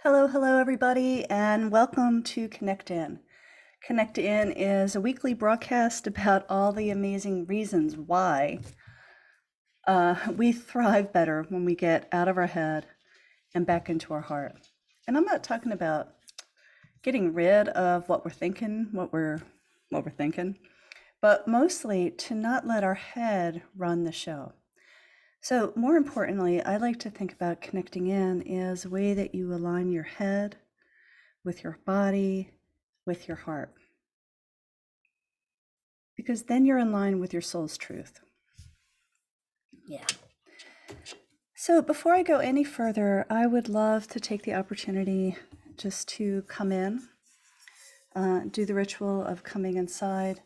Hello, hello, everybody, and welcome to Connect In. Connect In is a weekly broadcast about all the amazing reasons why we thrive better when we get out of our head and back into our heart. And I'm not talking about getting rid of what we're thinking, what we're thinking, but mostly to not let our head run the show. So, more importantly, I like to think about connecting in as a way that you align your head with your body, with your heart. Because then you're in line with your soul's truth. Yeah. So before I go any further, I would love to take the opportunity just to come in, do the ritual of coming inside,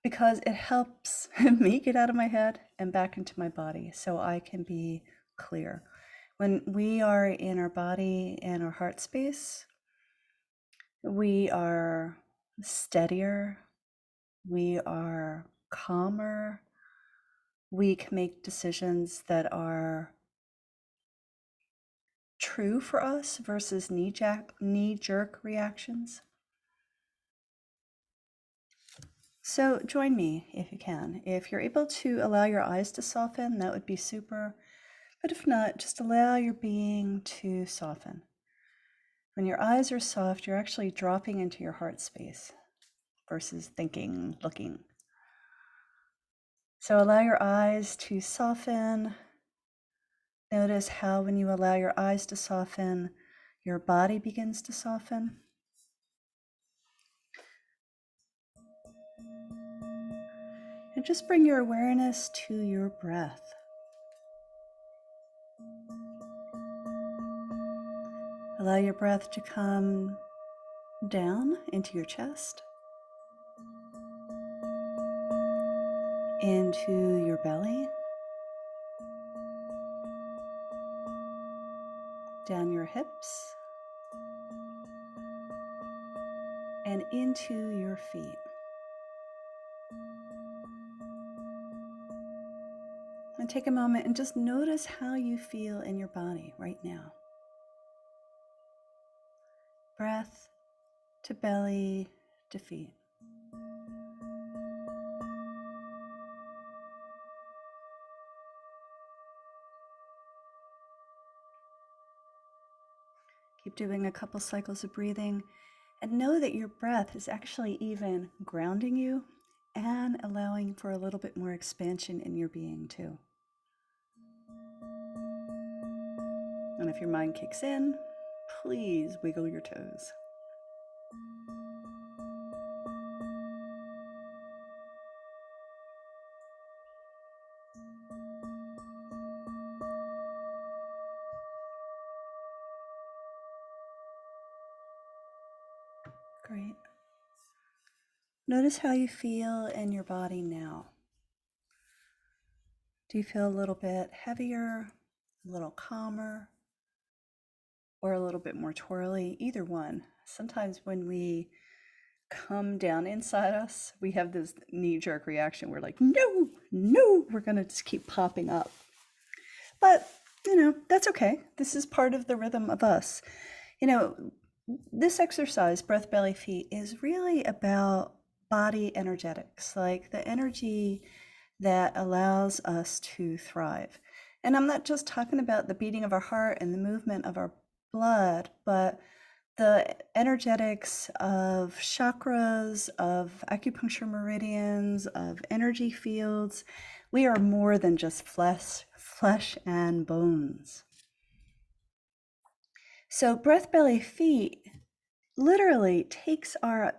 because it helps me get out of my head and back into my body so I can be clear. When we are in our body and our heart space, we are steadier, we are calmer, we can make decisions that are true for us versus knee-jerk reactions. So join me if you can. If you're able to allow your eyes to soften, that would be super. But if not, just allow your being to soften. When your eyes are soft, you're actually dropping into your heart space versus thinking, looking. So allow your eyes to soften. Notice how when you allow your eyes to soften, your body begins to soften. And just bring your awareness to your breath. Allow your breath to come down into your chest, into your belly, down your hips, and into your feet. And take a moment and just notice how you feel in your body right now. Breath to belly to feet. Keep doing a couple cycles of breathing and know that your breath is actually even grounding you and allowing for a little bit more expansion in your being too. And if your mind kicks in, please wiggle your toes. Great. Notice how you feel in your body now. Do you feel a little bit heavier, a little calmer, or a little bit more twirly? Either one. Sometimes when we come down inside us, we have this knee-jerk reaction. We're like, no, no, we're going to just keep popping up. But, that's okay. This is part of the rhythm of us. This exercise, breath, belly, feet, is really about body energetics, like the energy that allows us to thrive. And I'm not just talking about the beating of our heart and the movement of our blood, but the energetics of chakras, of acupuncture meridians, of energy fields. We are more than just flesh and bones. So breath, belly, feet literally takes our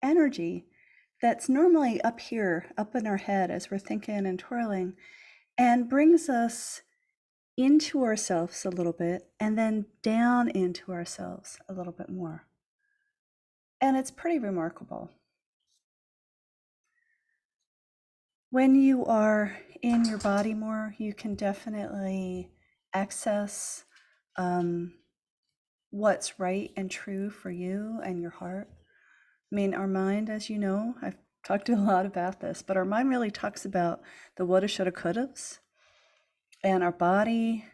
energy that's normally up here, up in our head as we're thinking and twirling, and brings us into ourselves a little bit and then down into ourselves a little bit more. And it's pretty remarkable. When you are in your body more, you can definitely access what's right and true for you and your heart. I mean, our mind, as you know, I've talked a lot about this, but our mind really talks about the woulda, shoulda, couldas, and our body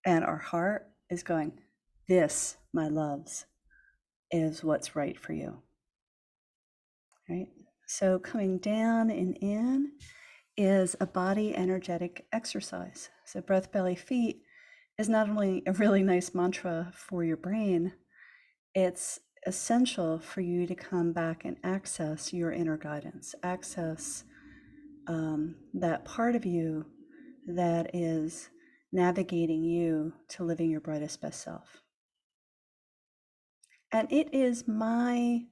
and our heart is going, this, my loves, is what's right for you, right? So coming down and in is a body energetic exercise. So breath, belly, feet is not only a really nice mantra for your brain, it's essential for you to come back and access your inner guidance, access that part of you that is navigating you to living your brightest best self. And it is my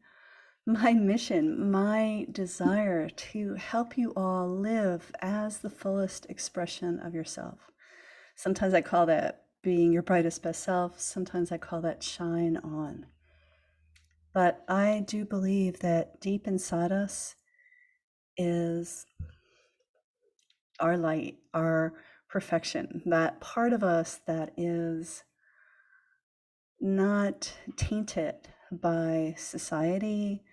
mission, my desire to help you all live as the fullest expression of yourself. Sometimes I call that being your brightest best self. Sometimes I call that shine on. But I do believe that deep inside us is our light, our perfection, that part of us that is not tainted by society,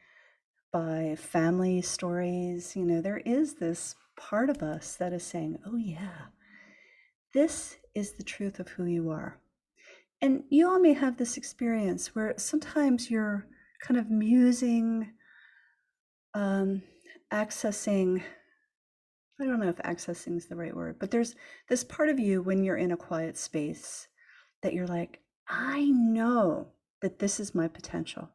by family stories. You know, there is this part of us that is saying, oh, yeah, this is the truth of who you are. And you all may have this experience where sometimes you're kind of musing, accessing, I don't know if accessing is the right word, but there's this part of you when you're in a quiet space that you're like, I know that this is my potential.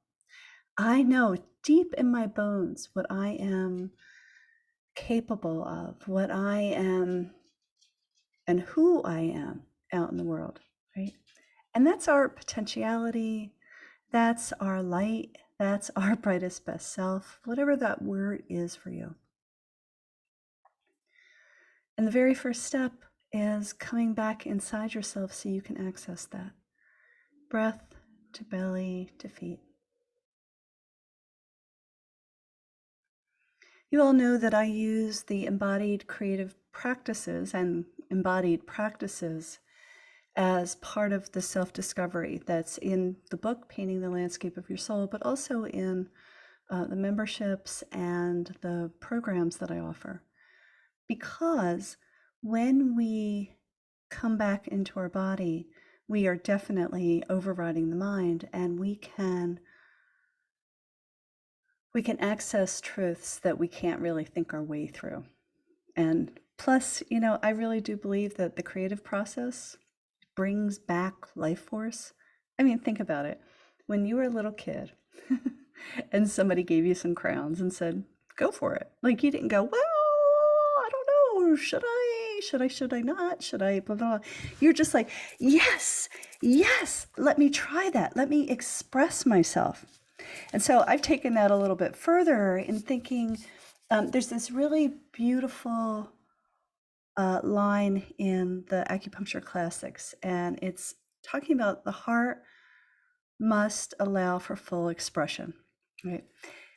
I know deep in my bones what I am capable of, what I am and who I am out in the world, right? And that's our potentiality, that's our light, that's our brightest best self, whatever that word is for you. And the very first step is coming back inside yourself so you can access that. Breath to belly to feet. You all know that I use the embodied creative practices and embodied practices as part of the self-discovery that's in the book, Painting the Landscape of Your Soul, but also in the memberships and the programs that I offer. Because when we come back into our body, we are definitely overriding the mind, and we can access truths that we can't really think our way through. And plus, you know, I really do believe that the creative process brings back life force. I mean, think about it. When you were a little kid and somebody gave you some crowns and said, go for it. Like, you didn't go, well, I don't know, should I not, should I, blah, blah, blah. You're just like, yes, let me try that. Let me express myself. And so I've taken that a little bit further in thinking, there's this really beautiful line in the acupuncture classics, and it's talking about the heart must allow for full expression, right?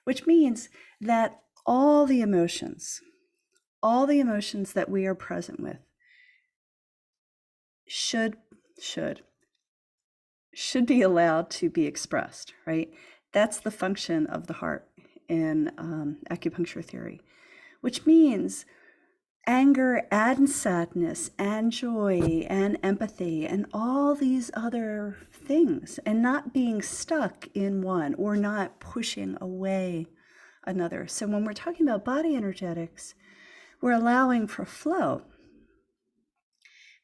Which means that all the emotions that we are present with should be allowed to be expressed, right? That's the function of the heart in acupuncture theory, which means anger and sadness and joy and empathy and all these other things, and not being stuck in one or not pushing away another. So when we're talking about body energetics, we're allowing for flow,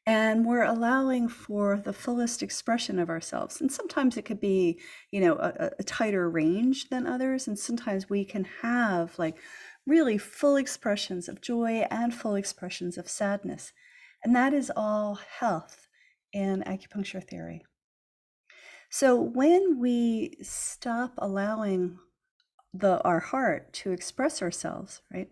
and we're allowing for the fullest expression of ourselves. And sometimes it could be, you know, a tighter range than others, and sometimes we can have like really full expressions of joy and full expressions of sadness. And that is all health in acupuncture theory. So when we stop allowing our heart to express ourselves, right,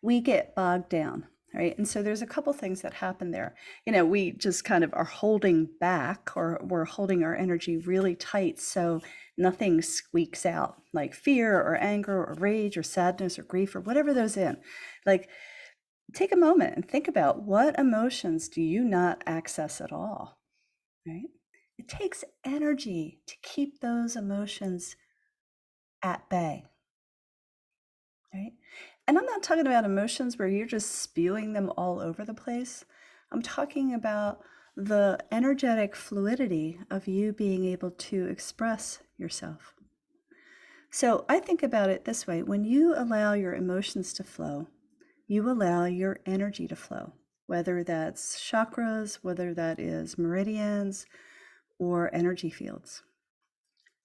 we get bogged down, right? And so there's a couple things that happen there. You know, we just kind of are holding back, or we're holding our energy really tight so nothing squeaks out, like fear or anger or rage or sadness or grief or whatever those in. Like, take a moment and think about, what emotions do you not access at all, right? It takes energy to keep those emotions at bay, right? And I'm not talking about emotions where you're just spewing them all over the place. I'm talking about the energetic fluidity of you being able to express yourself. So I think about it this way: when you allow your emotions to flow, you allow your energy to flow, whether that's chakras, whether that is meridians or energy fields.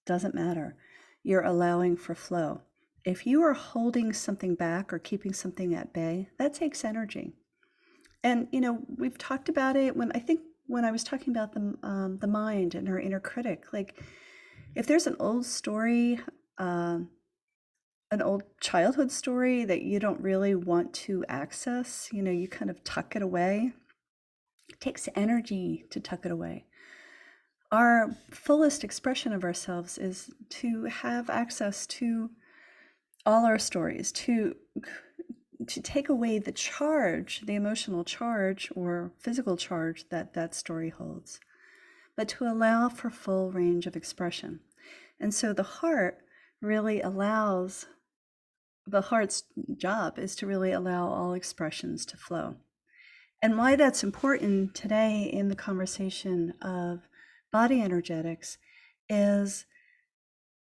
Doesn't matter. You're allowing for flow. If you are holding something back or keeping something at bay, that takes energy. And we've talked about it when I was talking about the mind and our inner critic. Like, if there's an old story, an old childhood story that you don't really want to access, you kind of tuck it away. It takes energy to tuck it away. Our fullest expression of ourselves is to have access to all our stories, to take away the charge, the emotional charge or physical charge that that story holds, but to allow for full range of expression. And so the heart's job is to really allow all expressions to flow. And why that's important today in the conversation of body energetics is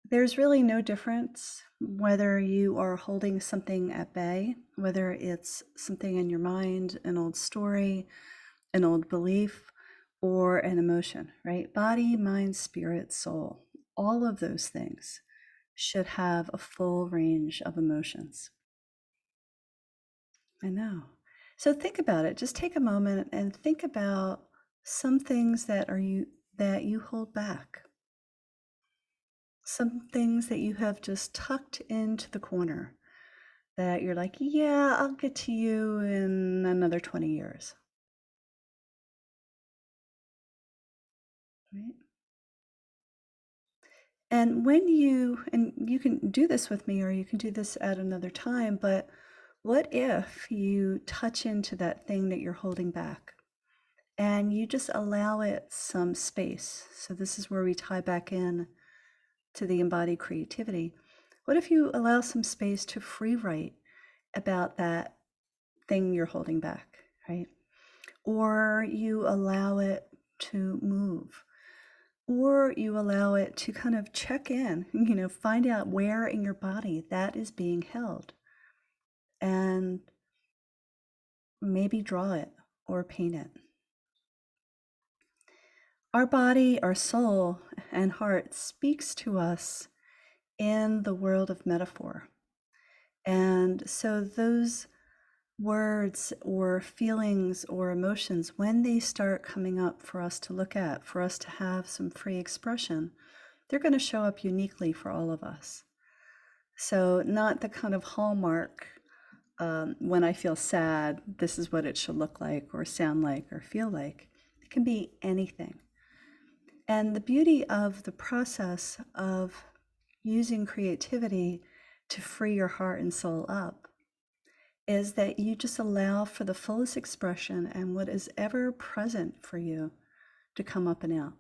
there's really no difference whether you are holding something at bay, whether it's something in your mind, an old story, an old belief, or an emotion, right? Body, mind, spirit, soul, all of those things should have a full range of emotions. I know. So think about it. Just take a moment and think about some things that you hold back. Some things that you have just tucked into the corner that you're like, yeah, I'll get to you in another 20 years. Right? And you can do this with me or you can do this at another time, but what if you touch into that thing that you're holding back and you just allow it some space? So this is where we tie back in to the embodied creativity. What if you allow some space to free write about that thing you're holding back, right? Or you allow it to move, or you allow it to kind of check in, find out where in your body that is being held, and maybe draw it or paint it. Our body, our soul, and heart speaks to us in the world of metaphor. And so those words or feelings or emotions, when they start coming up for us to look at, for us to have some free expression, they're going to show up uniquely for all of us. So not the kind of hallmark, when I feel sad, this is what it should look like or sound like or feel like. It can be anything. And the beauty of the process of using creativity to free your heart and soul up is that you just allow for the fullest expression and what is ever present for you to come up and out.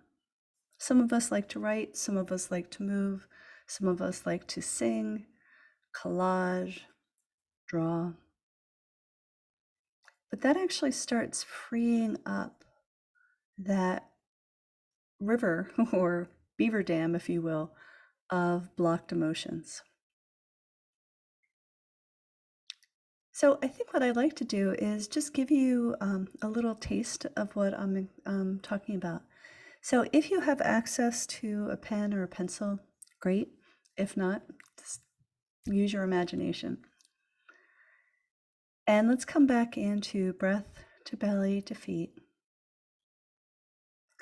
Some of us like to write, some of us like to move, some of us like to sing, collage, draw. But that actually starts freeing up that river or beaver dam, if you will, of blocked emotions. So I think what I'd like to do is just give you a little taste of what I'm talking about. So if you have access to a pen or a pencil, great. If not, just use your imagination. And let's come back into breath to belly to feet.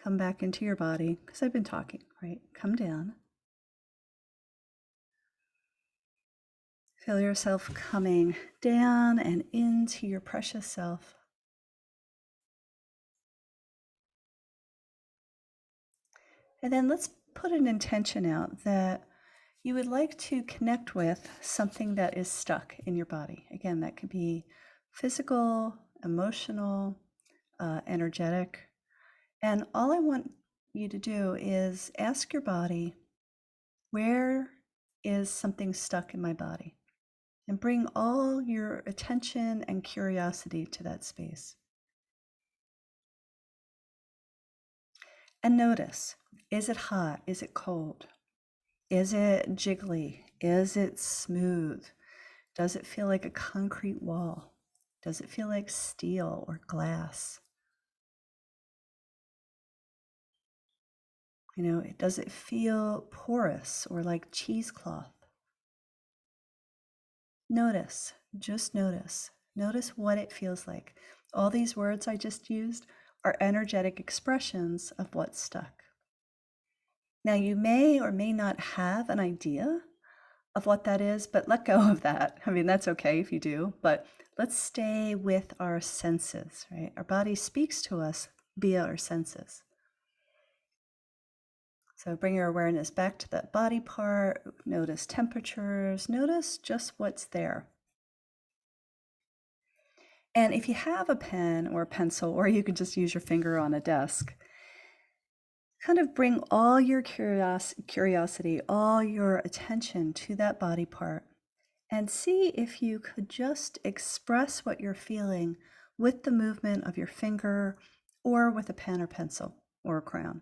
Come back into your body, because I've been talking, right? Come down. Feel yourself coming down and into your precious self. And then let's put an intention out that you would like to connect with something that is stuck in your body. Again, that could be physical, emotional, energetic. And all I want you to do is ask your body, where is something stuck in my body? And bring all your attention and curiosity to that space. And notice, is it hot? Is it cold? Is it jiggly? Is it smooth? Does it feel like a concrete wall? Does it feel like steel or glass? Does it feel porous or like cheesecloth? Notice, just notice. Notice what it feels like. All these words I just used are energetic expressions of what's stuck. Now, you may or may not have an idea of what that is, but let go of that. I mean, that's okay if you do, but let's stay with our senses, right? Our body speaks to us via our senses. So bring your awareness back to that body part, notice temperatures, notice just what's there. And if you have a pen or a pencil, or you can just use your finger on a desk, kind of bring all your curiosity, all your attention to that body part and see if you could just express what you're feeling with the movement of your finger or with a pen or pencil or a crayon.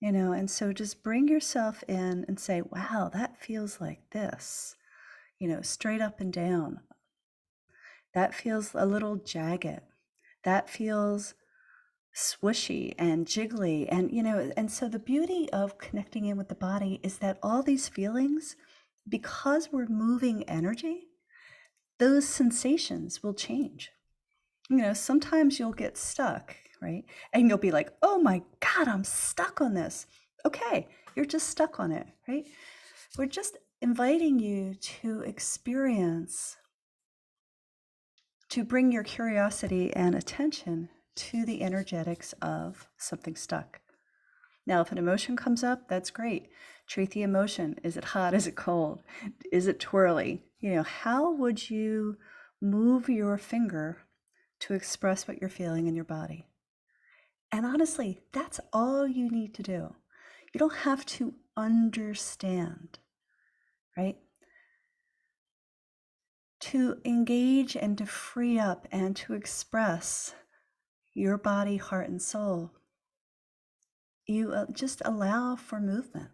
And so just bring yourself in and say, wow, that feels like this, straight up and down. That feels a little jagged. That feels swishy and jiggly. And so the beauty of connecting in with the body is that all these feelings, because we're moving energy, those sensations will change. Sometimes you'll get stuck, right? And you'll be like, oh my God, I'm stuck on this. Okay, you're just stuck on it, right? We're just inviting you to experience, to bring your curiosity and attention to the energetics of something stuck. Now, if an emotion comes up, that's great. Treat the emotion. Is it hot? Is it cold? Is it twirly? How would you move your finger to express what you're feeling in your body? And honestly, that's all you need to do. You don't have to understand, right? To engage and to free up and to express your body, heart, and soul, you just allow for movement.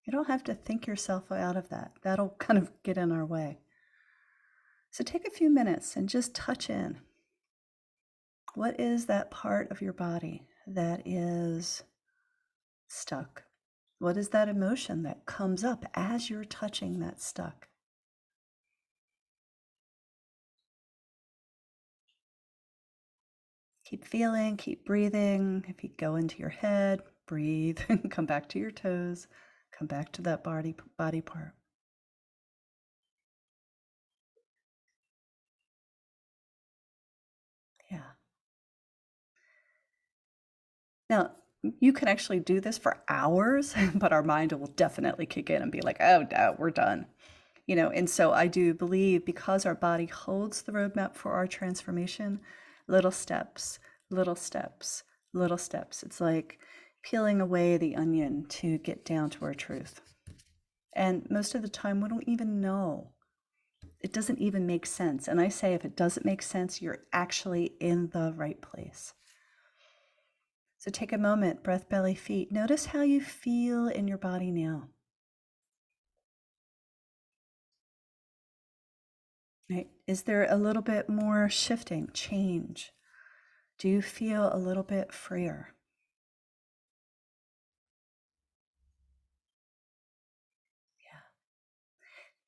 You don't have to think yourself out of that. That'll kind of get in our way. So take a few minutes and just touch in. What is that part of your body that is stuck? What is that emotion that comes up as you're touching that stuck? Keep feeling, keep breathing. If you go into your head, breathe, come back to your toes, come back to that body part. Yeah. Now, you can actually do this for hours, but our mind will definitely kick in and be like, oh, no, we're done. And so I do believe because our body holds the roadmap for our transformation, little steps, little steps, little steps. It's like peeling away the onion to get down to our truth. And most of the time, we don't even know. It doesn't even make sense. And I say, if it doesn't make sense, you're actually in the right place. So take a moment, breath, belly, feet. Notice how you feel in your body now. Right? Is there a little bit more shifting, change? Do you feel a little bit freer? Yeah.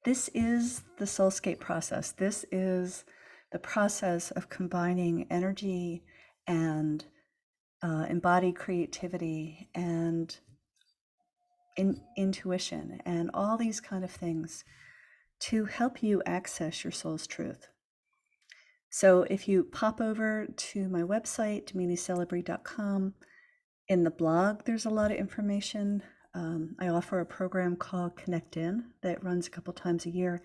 This is the soulscape process. This is the process of combining energy and embodied creativity and intuition and all these kind of things to help you access your soul's truth. So if you pop over to my website, dominicelebrate.com, in the blog, there's a lot of information. I offer a program called Connect In that runs a couple times a year.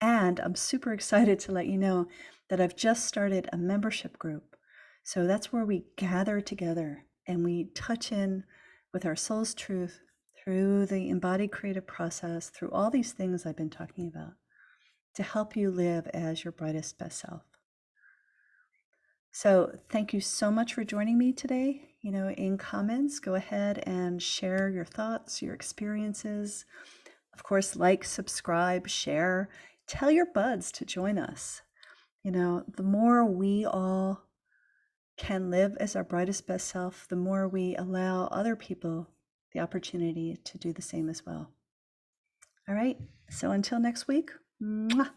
And I'm super excited to let you know that I've just started a membership group. So that's where we gather together and we touch in with our soul's truth through the embodied creative process, through all these things I've been talking about to help you live as your brightest best self. So thank you so much for joining me today. In comments, go ahead and share your thoughts, your experiences. Of course, like, subscribe, share, tell your buds to join us. The more we all can live as our brightest best self, the more we allow other people the opportunity to do the same as well. All right. So until next week, mwah.